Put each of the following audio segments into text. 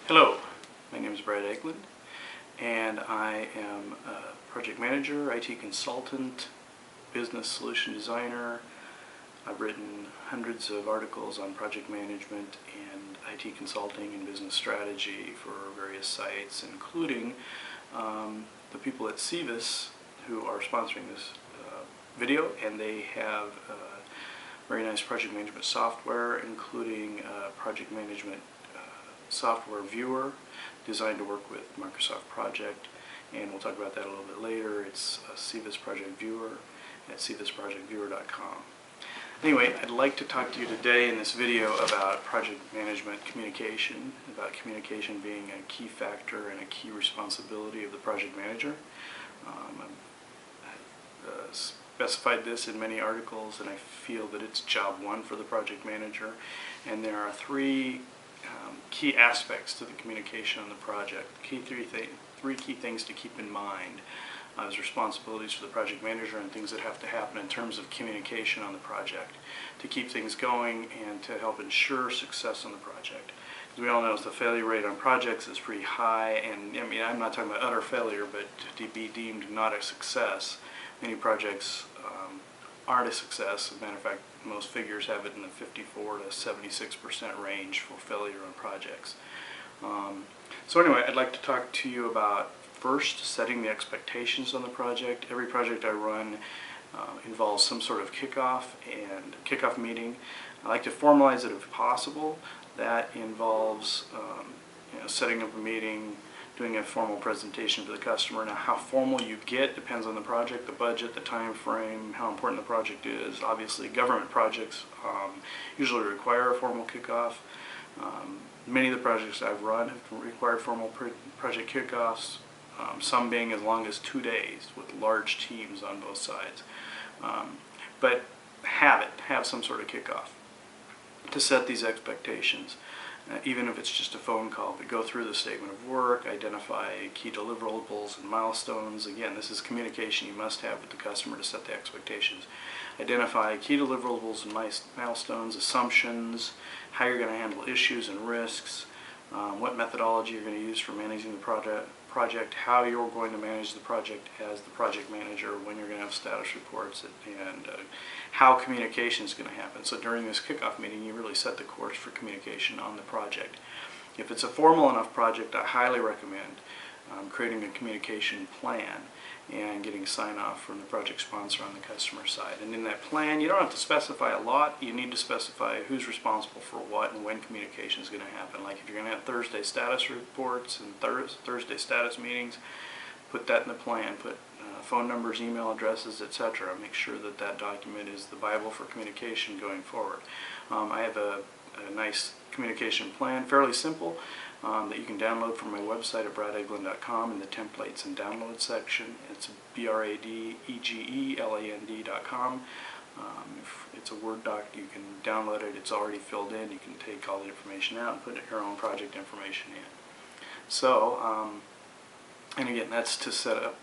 Hello, my name is Brad Eglund, and I am a project manager, IT consultant, business solution designer. I've written hundreds of articles on project management and IT consulting and business strategy for various sites, including the people at CVIS who are sponsoring this video, and they have very nice project management software, including project management software viewer designed to work with Microsoft Project, and we'll talk about that a little bit later. It's a CVIS Project Viewer at cvisprojectviewer.com. Anyway, I'd like to talk to you today in this video about project management communication, about communication being a key factor and a key responsibility of the project manager. I've specified this in many articles, and I feel that it's job one for the project manager, and there are three key aspects to the communication on the project. Three key things to keep in mind as responsibilities for the project manager and things that have to happen in terms of communication on the project to keep things going and to help ensure success on the project. Because we all know the failure rate on projects is pretty high, and I mean, I'm not talking about utter failure, but to be deemed not a success. Many projects aren't a success. As a matter of fact, most figures have it in the 54 to 76% range for failure on projects. So anyway, I'd like to talk to you about first setting the expectations on the project. Every project I run involves some sort of kickoff meeting. I like to formalize it if possible. That involves setting up a meeting, doing a formal presentation to the customer. Now, how formal you get depends on the project, the budget, the time frame, how important the project is. Obviously, government projects usually require a formal kickoff. Many of the projects I've run have required formal project kickoffs, some being as long as 2 days with large teams on both sides. But have some sort of kickoff to set these expectations. Even if it's just a phone call, but go through the statement of work, identify key deliverables and milestones. Again, this is communication you must have with the customer to set the expectations. Identify key deliverables and milestones, assumptions, how you're going to handle issues and risks, what methodology you're going to use for managing the project, how you're going to manage the project as the project manager, when you're going to have status reports, and how communication is going to happen. So during this kickoff meeting, you really set the course for communication on the project. If it's a formal enough project, I highly recommend creating a communication plan and getting sign-off from the project sponsor on the customer side. And in that plan, you don't have to specify a lot. You need to specify who's responsible for what and when communication is going to happen. Like if you're going to have Thursday status reports and Thursday status meetings, put that in the plan. Put phone numbers, email addresses, etc. Make sure that that document is the Bible for communication going forward. I have a nice communication plan, fairly simple, that you can download from my website at bradeglund.com in the templates and download section. It's bradegeland.com. If it's a Word doc, you can download it. It's already filled in. You can take all the information out and put your own project information in. So, and again, that's to set up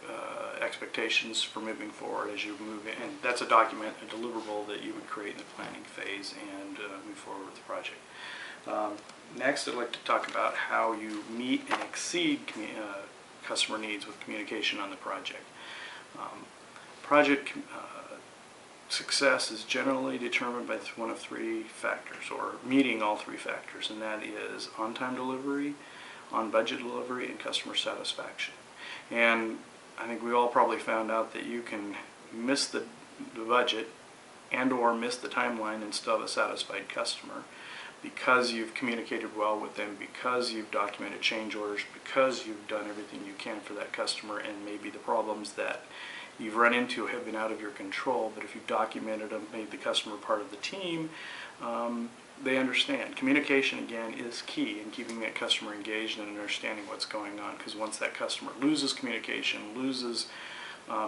expectations for moving forward as you move in. And that's a document, a deliverable that you would create in the planning phase and move forward with the project. Next, I'd like to talk about how you meet and exceed customer needs with communication on the project. Project success is generally determined by one of three factors, or meeting all three factors, and that is on-time delivery, on-budget delivery, and customer satisfaction. And I think we all probably found out that you can miss the budget and or miss the timeline and still have a satisfied customer because you've communicated well with them, because you've documented change orders, because you've done everything you can for that customer, and maybe the problems that you've run into have been out of your control, but if you've documented them, made the customer part of the team, they understand. Communication, again, is key in keeping that customer engaged and understanding what's going on, because once that customer loses communication, loses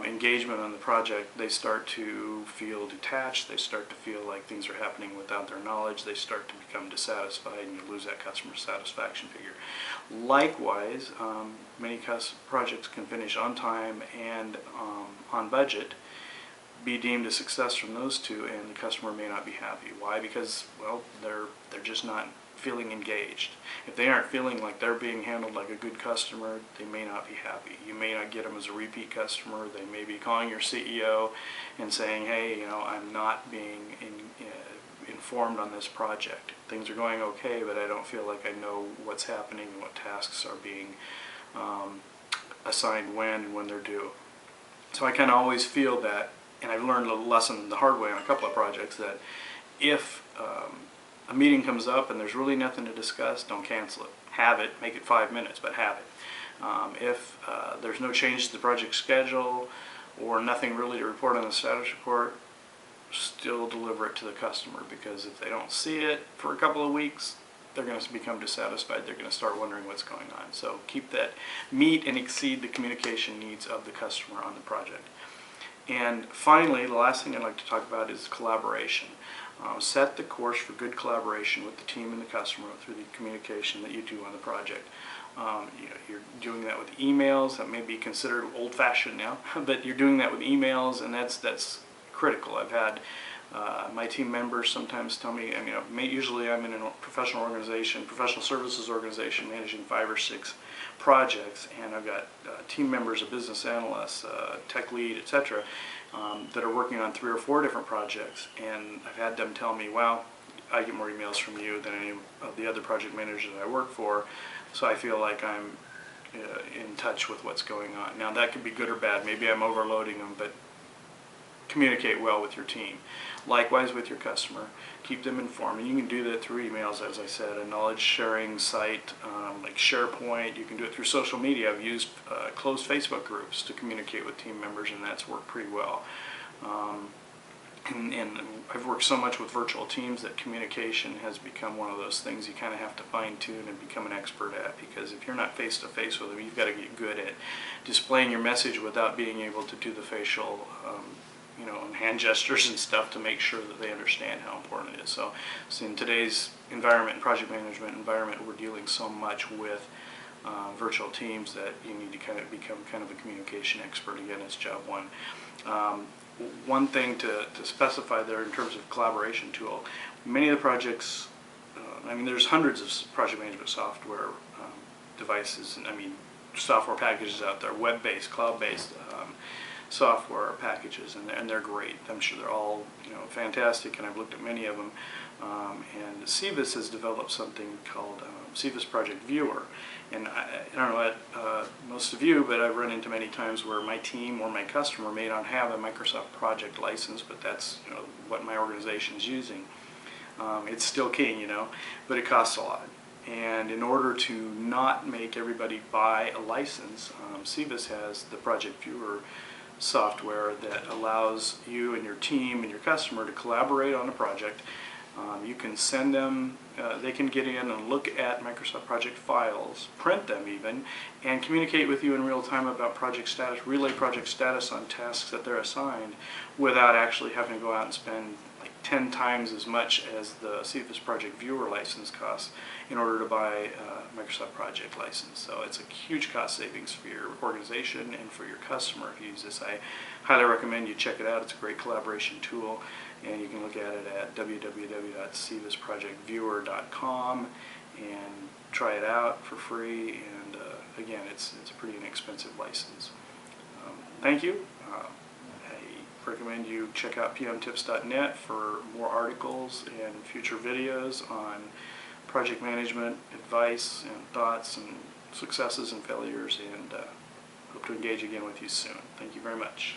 engagement on the project, they start to feel detached, they start to feel like things are happening without their knowledge, they start to become dissatisfied, and you lose that customer satisfaction figure. Likewise, many projects can finish on time and on budget, be deemed a success from those two, and the customer may not be happy. Why? Because, well, they're just not feeling engaged. If they aren't feeling like they're being handled like a good customer, they may not be happy. You may not get them as a repeat customer. They may be calling your CEO and saying, hey, I'm not being informed on this project. Things are going okay, but I don't feel like I know what's happening and what tasks are being assigned when and when they're due. So I kind of always feel that, and I've learned a lesson the hard way on a couple of projects, that if a meeting comes up and there's really nothing to discuss, don't cancel it. Have it, make it 5 minutes, but have it. If there's no change to the project schedule or nothing really to report on the status report, still deliver it to the customer, because if they don't see it for a couple of weeks, they're going to become dissatisfied. They're going to start wondering what's going on. So keep that, meet and exceed the communication needs of the customer on the project. And finally, the last thing I'd like to talk about is collaboration. Set the course for good collaboration with the team and the customer through the communication that you do on the project. You're doing that with emails. That may be considered old-fashioned now, but you're doing that with emails, and that's critical. I've had my team members sometimes tell me, usually I'm in a professional organization, professional services organization, managing 5 or 6 projects, and I've got team members, a business analyst, tech lead, etc., that are working on 3 or 4 different projects, and I've had them tell me, wow, I get more emails from you than any of the other project managers that I work for, so I feel like I'm in touch with what's going on. Now that could be good or bad. Maybe I'm overloading them, but communicate well with your team. Likewise with your customer, keep them informed, and you can do that through emails, as I said, a knowledge sharing site like SharePoint. You can do it through social media. I've used closed Facebook groups to communicate with team members, and that's worked pretty well. And I've worked so much with virtual teams that communication has become one of those things you kind of have to fine-tune and become an expert at, because if you're not face-to-face with them, you've got to get good at displaying your message without being able to do the facial and hand gestures and stuff to make sure that they understand how important it is. So in today's environment, project management environment, we're dealing so much with virtual teams that you need to kind of become kind of a communication expert. Again, it's job one. One thing to specify there in terms of collaboration tool, many of the projects, there's hundreds of project management software devices, and software packages out there, web-based, cloud-based software packages, and they're great. I'm sure they're all fantastic, and I've looked at many of them. And CVIS has developed something called CVIS Project Viewer, and I don't know about most of you, but I've run into many times where my team or my customer may not have a Microsoft Project license, but that's what my organization is using. It's still king, but it costs a lot. And in order to not make everybody buy a license, CVIS has the Project Viewer software that allows you and your team and your customer to collaborate on a project. You can send them, they can get in and look at Microsoft Project files, print them even, and communicate with you in real time about project status, relay project status on tasks that they're assigned, without actually having to go out and spend like 10 times as much as the CVIS Project Viewer license costs in order to buy a Microsoft Project license. So it's a huge cost savings for your organization and for your customer if you use this. I highly recommend you check it out. It's a great collaboration tool, and you can look at it at www.cvisprojectviewer.com and try it out for free. And again, it's a pretty inexpensive license. Thank you. I recommend you check out pmtips.net for more articles and future videos on project management advice and thoughts and successes and failures, and hope to engage again with you soon. Thank you very much.